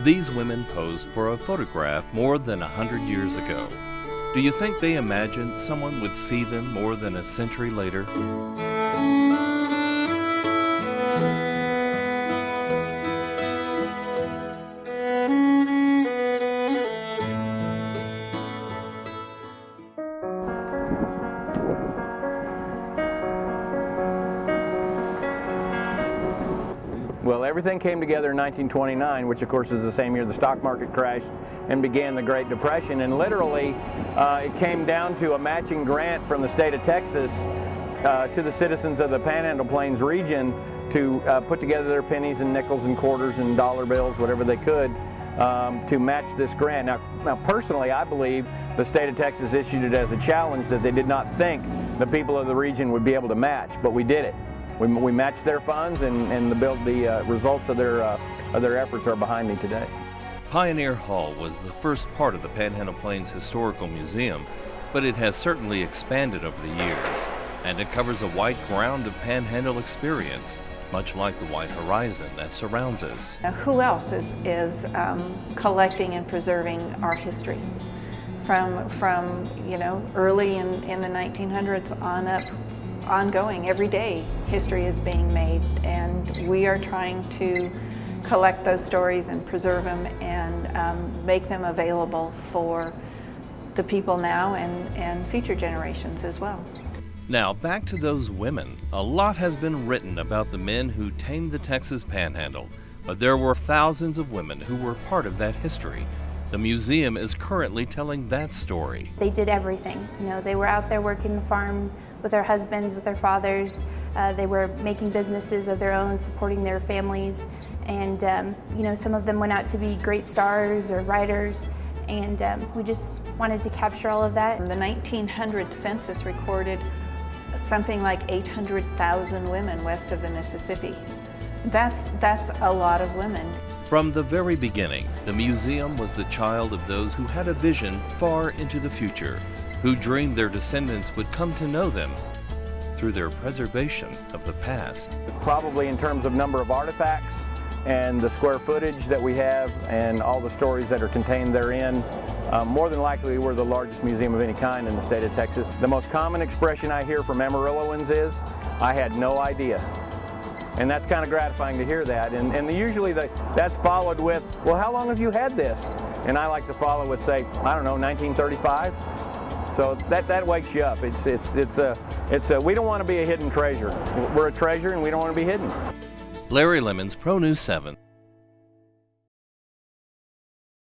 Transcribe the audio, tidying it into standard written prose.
These women posed for a photograph more than 100 years ago. Do you think they imagined someone would see them more than a century later? Well, everything came together in 1929, which of course is the same year the stock market crashed and began the Great Depression. And literally, it came down to a matching grant from the state of Texas to the citizens of the Panhandle Plains region to put together their pennies and nickels and quarters and dollar bills, whatever they could, to match this grant. Now, personally, I believe the state of Texas issued it as a challenge that they did not think the people of the region would be able to match, but we did it. We matched their funds, and the results of their efforts are behind me today. Pioneer Hall was the first part of the Panhandle Plains Historical Museum, but it has certainly expanded over the years, and it covers a wide ground of Panhandle experience, much like the wide horizon that surrounds us. Now, who else is collecting and preserving our history? From early in the 1900s on up, ongoing, every day history is being made, and we are trying to collect those stories and preserve them and make them available for the people now and future generations as well. Now back to those women. A lot has been written about the men who tamed the Texas Panhandle, but there were thousands of women who were part of that history. The museum is currently telling that story. They did everything. They were out there working the farm with their husbands, with their fathers. They were making businesses of their own, supporting their families. And some of them went out to be great stars or writers. And we just wanted to capture all of that. The 1900 census recorded something like 800,000 women west of the Mississippi. That's a lot of women. From the very beginning, the museum was the child of those who had a vision far into the future, who dreamed their descendants would come to know them through their preservation of the past. Probably in terms of number of artifacts and the square footage that we have and all the stories that are contained therein, more than likely we're the largest museum of any kind in the state of Texas. The most common expression I hear from Amarilloans is, "I had no idea." And that's kind of gratifying to hear that. And usually that's followed with, "Well, how long have you had this?" And I like to follow with, say, I don't know, 1935. So that wakes you up. We don't want to be a hidden treasure. We're a treasure and we don't want to be hidden. Larry Lemmons, Pronews 7.